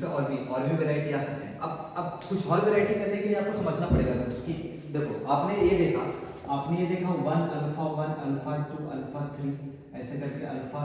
पे और भी वैरायटी आ सकते हैं। अब कुछ और वैरायटी करने के लिए आपको समझना पड़ेगा उसकी। देखो आपने ये देखा 1 अल्फा 1 अल्फा 2 अल्फा 3 ऐसे करके अल्फा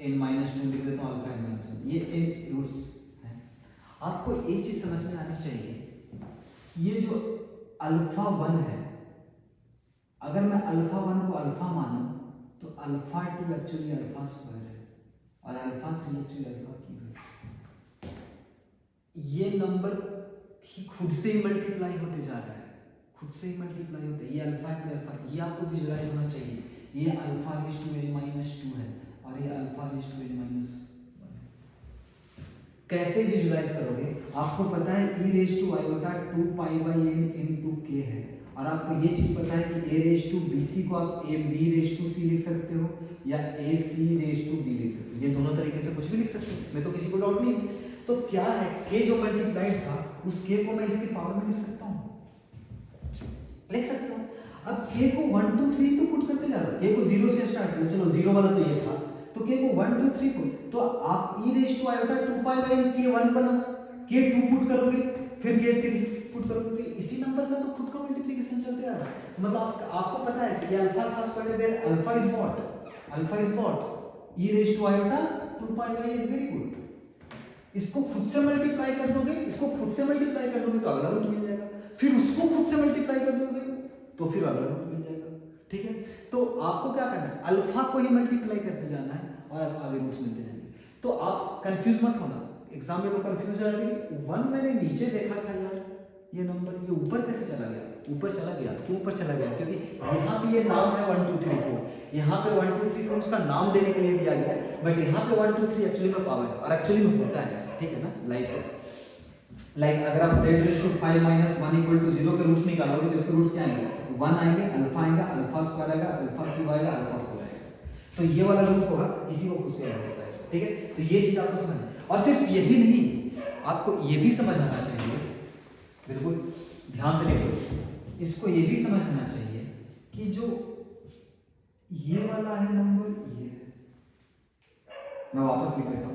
n-2 लिख देता हूँ, अल्फा n-1 ये n रूट्स हैं। आपको एक चीज समझ में आनी चाहिए, ये जो अल्फा 1 है, अगर मैं अल्फा 1 को अल्फा मानूं तो अल्फा 2 एक्चुअली अल्फा स्क्वायर है और अल्फा 3 एक्चुअली अल्फा क्यूब है। ये नंबर ही खुद से ही मल्टीप्लाई होते जा रहा है, खुद से ही मल्टीप्लाई होते हैं। ये अल्फा है तो अल्फा, ये आपको विजुअलाइज होना चाहिए। ये अल्फा रेज टू n-2 है और ये अल्फा रेज टू n-1 है। कैसे विजुअलाइज करोगे? आपको पता है e raise to iota 2 pi by n into k है, और आपको ये चीज पता है कि a रेज टू bc को आप a b raise to c लिख सकते हो या a c raise to b लिख सकते हो। ये दोनों तरीके से कुछ भी लिख सकते हो, इसमें तो किसी को डाउट नहीं है। तो क्या है, k जो मल्टीप्लाइड था उस k को मैं इसके पावर में लिख सकता हूँ, लिख सकता हूँ। अब k को 1 2 3 तो पुट करते जा रहा हूँ, k को 0 से स्टार्ट करो, चलो 0 वाला तो ये था, तो k को 1 2 3 पुट, तो आप e raise to iota 2 pi by k 1 बनाओ, k 2 पुट करोगे, फिर k 3 पुट करोगे, तो इसी नंबर का तो खुद का मल्टीप्लिकेशन चलते आ रहा है। मतलब आपको पता है कि ये अल्फा स्क्वायर है, alpha is what e raise to iota 2 pi by n, very good. इसको खुद से मल्टीप्लाई कर दोगे, इसको खुद से मल्टीप्लाई कर दोगे तो अगला रूट मिल जाएगा, फिर उसको खुद से मल्टीप्लाई कर दोगे तो फिर अगला रूट मिल जाएगा। ठीक है, तो आपको क्या करना है, अल्फा को ही मल्टीप्लाई करते जाना है और आगे रूट्स मिलते जाएंगे। तो आप कंफ्यूज मत होना, एग्जाम में वो कंफ्यूज हो जाएगा कि 1 मैंने नीचे देखा था यार, ये नंबर ये ऊपर कैसे चला गया, ऊपर चला गया, क्यों ऊपर चला गया, क्योंकि यहाँ पे ये नाम है 1 2 3 4, यहाँ पे 1 2 3 4 उसका नाम देने के लिए दिया गया है, बट यहाँ पे 1 2 3 एक्चुअली में पावर है और एक्चुअली में होता है। ठीक है ना, लाइक अगर आप z raise to 5 minus 1 equal to 0 के रूट्स निकालोगे तो इसके रूट्स क्या आएंगे, 1 आएंगे, अल्फा आएगा, अल्फा स्क्वायर आएगा, अल्फा क्यूब आएगा, अल्फा 4 आएगा, तो ये वाला रूट होगा, इसी को खुद से ऐड होता है। ठीक है, तो ये चीज आपको समझना, और सिर्फ यही नहीं, आपको ये भी समझ आना चाहिए, बिल्कुल ध्यान से देखो, इसको ये भी समझ आना चाहिए कि जो ये वाला है नंबर, ये मैं वापस लिख देता हूँ।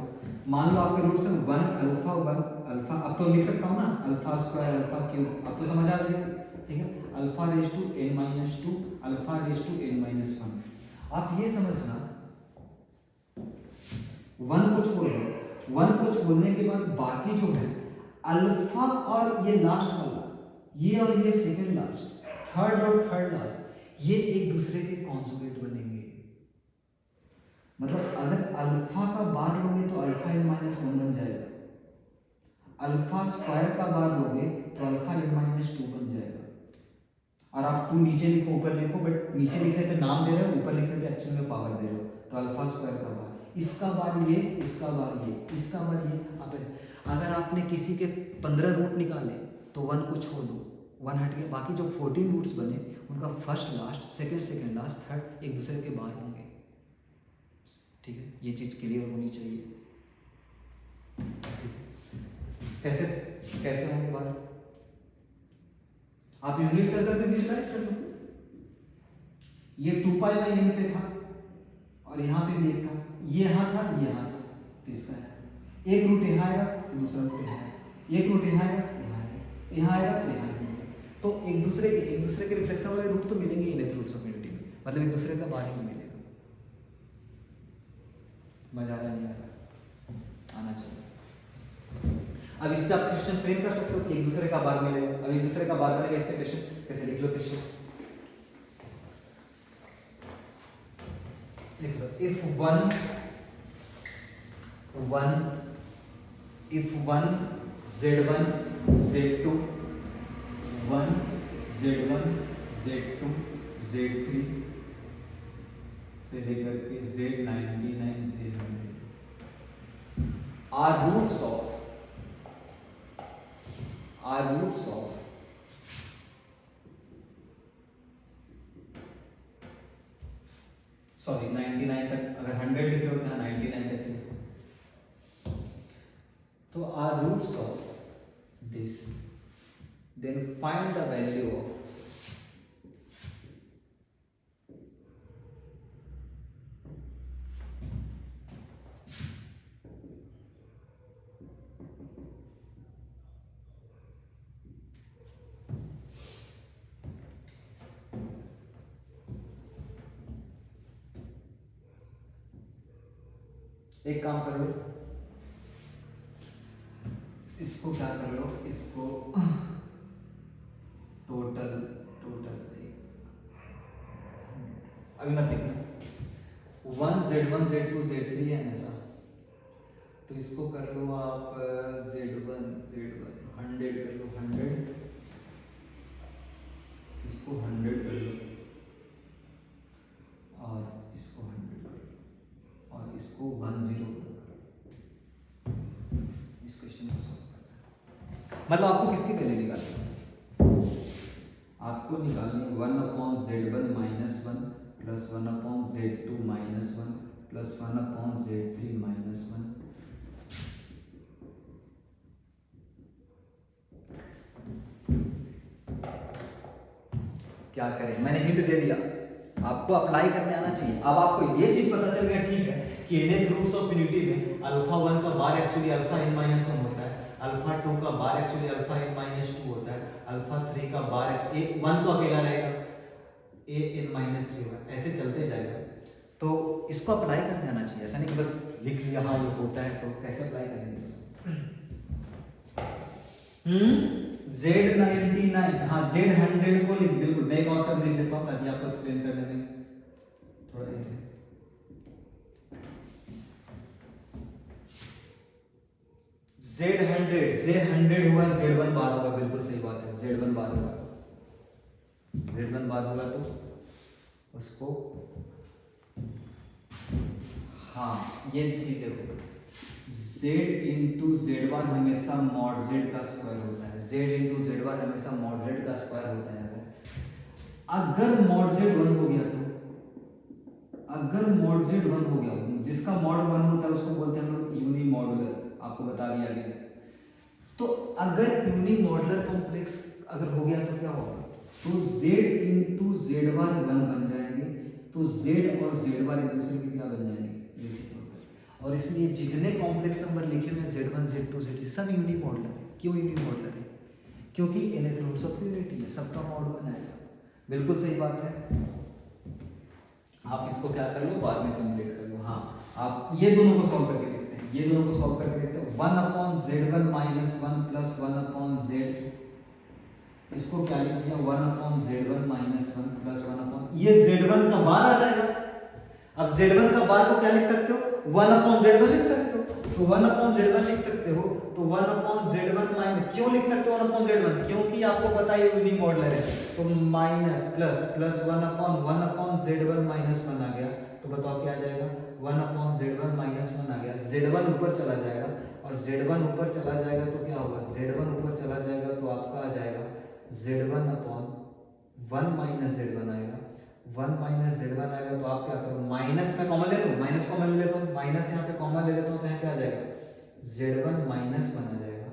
मान लो आपके रूट्स हैं 1 अल्फा 1 अल्फा, अब तो लिख सकता हूँ ना, अल्फा स्क्वायर अल्फा क्यूब, अब तो समझ आ गया। ठीक है, alpha raise to n-2 alpha raise to n-1। आप ये समझना 1 को छोड़ दो, 1 को छोड़ने के बाद बाकी जो है अल्फा और ये लास्ट वाला, ये और ये सेकंड लास्ट, थर्ड और थर्ड लास्ट, ये एक दूसरे के कॉन्जुगेट बनेंगे। मतलब अगर अल्फा का बार लोगे तो अल्फा n-1 बन जाएगा, अल्फा स्क्वायर का बार लोगे तो अल्फा n-2 बन जाएगा। और आप 2 नीचे लिखो ऊपर लिखो, बट नीचे लिखने पे नाम दे रहे हो, ऊपर लिखने पे एक्चुअल में पावर दे रहे हो, तो अल्फा स्क्वायर का बार, इसका बार ये, इसका बार ये, इसका बार ये। आप अगर आपने किसी के 15 रूट निकाले तो 1 को छोड़ दो, 1 हट गया, बाकी जो 14 रूट्स बने उनका first last second last third एक दूसरे के बाहर होंगे। ठीक है, ये चीज क्लियर होनी चाहिए। कैसे कैसे होंगे बात, आप यूनिट सर्कल पे विजुअलाइज कर लो, ये 2 पाई बाई n पे था और यहाँ पे भी एक था, ये यहाँ था, ये यहाँ था, तो इसका है एक रूट यहाँ आएगा तो दूसरा रूट यहाँ आएगा, एक रूट यहाँ आएगा यहाँ आएगा, यहाँ आएगा तो यहाँ आएगा, तो एक दूसरे के रिफ्लेक्शन वाले रूट तो मिलेंगे ही नहीं रूट्स ऑफ यूनिटी में, मतलब एक दूसरे का बाहर ही मिलेगा। मजा आ रहा नहीं आ रहा, आना चाहिए। अब इस पे आप क्वेश्चन फ्रेम कर सकते हो कि एक दूसरे का बार मिलेगा, अब एक दूसरे का बार बनेगा, इस पे क्वेश्चन कैसे लिख लो, क्वेश्चन लिख लो, if one z1 z2 1 z1 z2 z3 से लेकर के z99 z100 are roots of 99 तक, अगर 100 लिख रहे हो तो 99 तक लिखो, तो are roots of this, then find the value of एक काम कर लो, इसको क्या कर लो, इसको टोटल अभी मत लिखना, 1 Z1 Z2 Z3 है ना ऐसा, तो इसको कर लो आप Z1 100 कर लो, 100, इसको 100 कर लो, और इसको 100 कर लो, और इसको 10 कर लो। इस क्वेश्चन को सॉल्व करना है, मतलब आपको किसकी वैल्यू निकालनी है, आपको निकालनी 1/Z1 -1 plus 1/Z2 -1 plus 1/Z3 -1। क्या करें, मैंने हिंट दे दिया, आपको अप्लाई करने आना चाहिए। अब आपको ये चीज पता चल गया, ठीक है, कि nth रूट्स ऑफ यूनिटी में अल्फा 1 का बार एक्चुअली अल्फा n -1 होता है, अल्फा 2 का बार एक्चुअली अल्फा n -2 होता है, अल्फा 3 का बार 1 तो अकेला रहेगा, a n -3 होगा, ऐसे चलते जाएगा। तो इसको अप्लाई करने आना चाहिए, ऐसा नहीं कि बस लिख लिया हाँ ये होता है, तो कैसे अप्लाई करेंगे इसको? Z99, हाँ Z100 को लिख, बिल्कुल मैं एक और टर्म लिख देता हूँ ताकि आपको एक्सप्लेन करने में थोड़ा ये रहे। Z100 हुआ, Z1 बार होगा, बिल्कुल सही बात है, Z1 बार होगा, Z1 बार होगा तो उसको, हाँ ये चीज देखो, Z इंटू जेड बार हमेशा मॉड Z का स्क्वायर होता है, Z इंटू जेड बार हमेशा मॉड Z का स्क्वायर होता है। अगर मॉड Z 1 हो गया तो, अगर मॉड Z 1 हो गया, जिसका मॉड 1 होता है उसको बोलते हैं हम लोग यूनी मॉडुलर, आपको बता दिया गया। तो अगर यूनी मॉडुलर कॉम्प्लेक्स अगर हो गया तो क्या होगा, तो Z इंटू जेड बार 1 बन जाएंगे, तो Z और जेड बार एक दूसरे के क्या बन जाएंगे, रेसिप्रोकल। और इसमें ये जितने कॉम्प्लेक्स नंबर लिखे हुए Z1 Z2 Z3 सब यूनी मॉडुलर है। क्यों यूनी मॉडुलर है? क्योंकि nth रूट्स ऑफ यूनिटी है, सबका मॉड 1 आएगा, बिल्कुल सही बात है। आप इसको क्या कर लो, बाद में कंप्लीट कर लो। हाँ आप ये दोनों को सॉल्व करके देखते हैं, ये दोनों को सॉल्व करके देखते हैं। 1/Z1 -1 प्लस 1/Z, इसको क्या लिख दिया, 1/Z1 -1 प्लस 1, ये Z1 का बार आ जाएगा। अब Z1 का बार को क्या लिख सकते हो, 1/Z1 लिख सकते हो, तो 1/Z1 लिख सकते हो, तो 1/Z1 माइनस, क्यों लिख सकते हो 1/Z1, क्योंकि आपको पता है यूनी मॉडुलर है, तो माइनस प्लस 1/Z1 -1 आ गया, तो बताओ क्या आ जाएगा, 1/Z1 -1 आ गया, Z1 ऊपर चला जाएगा, और Z1 ऊपर चला जाएगा तो क्या होगा, Z1 ऊपर चला जाएगा तो आपका आ जाएगा Z1/1 -Z1 आएगा, 1 -Z1 आएगा, तो आप क्या करो, माइनस में कॉमन ले लो, माइनस कॉमन ले लेता हूँ, माइनस यहाँ पे कॉमन ले लेता हूँ, तो यहाँ क्या आ जाएगा, Z1 -1 आ जाएगा,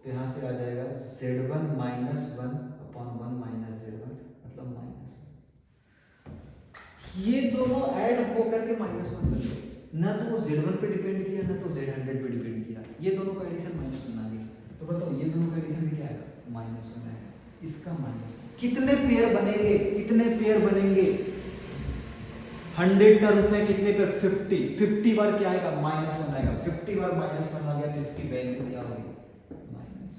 तो यहाँ से आ जाएगा Z1 -1/1 -Z1 मतलब -1। ये दोनों ऐड होकर के -1 बन गए, ना तो वो Z1 पे डिपेंड किया, ना तो Z100 पे डिपेंड किया, ये दोनों का एडिशन -1 आ गया। तो बताओ ये दोनों का एडिशन क्या आएगा, -1 आएगा, इसका -1। कितने पेयर बनेंगे, कितने पेयर बनेंगे, 100 टर्म्स है, कितने पेयर, 50 बार क्या आएगा, -1 आएगा, 50 बार -1 आ गया, तो इसकी वैल्यू क्या होगी, -1।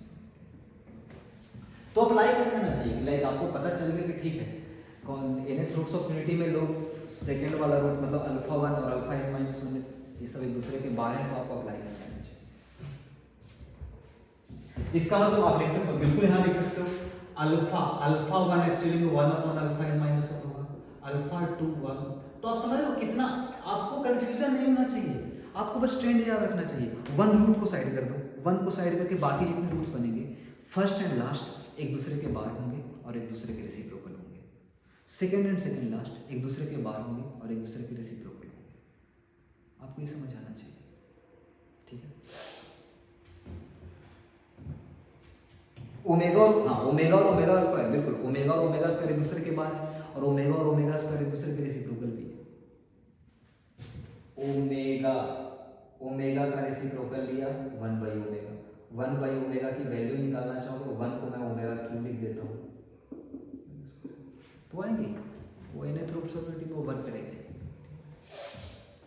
तो अप्लाई करना आना चाहिए, लाइक आपको पता चल गया कि ठीक है, कौन nth रूट्स ऑफ यूनिटी में लोग सेकंड वाला रूट मतलब अल्फा 1 और अल्फा n -1 ये सब एक दूसरे के बाहर हैं, तो आपको अप्लाई करना चाहिए। इसका मतलब आप लिख सकते हो, बिल्कुल यहाँ लिख सकते हो, अल्फा 1 एक्चुअली में 1/अल्फा n -1 होगा, अल्फा 2 1। तो आप समझ रहे हो कितना, आपको कंफ्यूजन नहीं होना चाहिए, आपको बस ट्रेंड याद रखना चाहिए। 1 रूट को साइड कर दो, 1 को साइड करके बाकी जितने रूट्स बनेंगे फर्स्ट एंड लास्ट एक दूसरे के बाहर होंगे और एक दूसरे के रेसिप्रोकल होंगे, सेकंड एंड सेकंड लास्ट एक दूसरे के बाहर होंगे और एक दूसरे के रेसिप्रोकल होंगे। आपको ये समझ आना चाहिए, ठीक है। ओमेगा और ओमेगा स्क्वायर, बिल्कुल ओमेगा और ओमेगा स्क्वायर एक दूसरे के बाहर, और ओमेगा और ओमेगा स्क्वायर एक दूसरे के रेसिप्रोकल भी है। ओमेगा का रेसिप्रोकल लिया 1/ओमेगा, 1/ओमेगा की वैल्यू निकालना चाहोगे, 1 को मैं ओमेगा क्यूब लिख देता हूँ, तो आएंगे वो nth रूट्स ऑफ यूनिटी में वर्क करेंगे।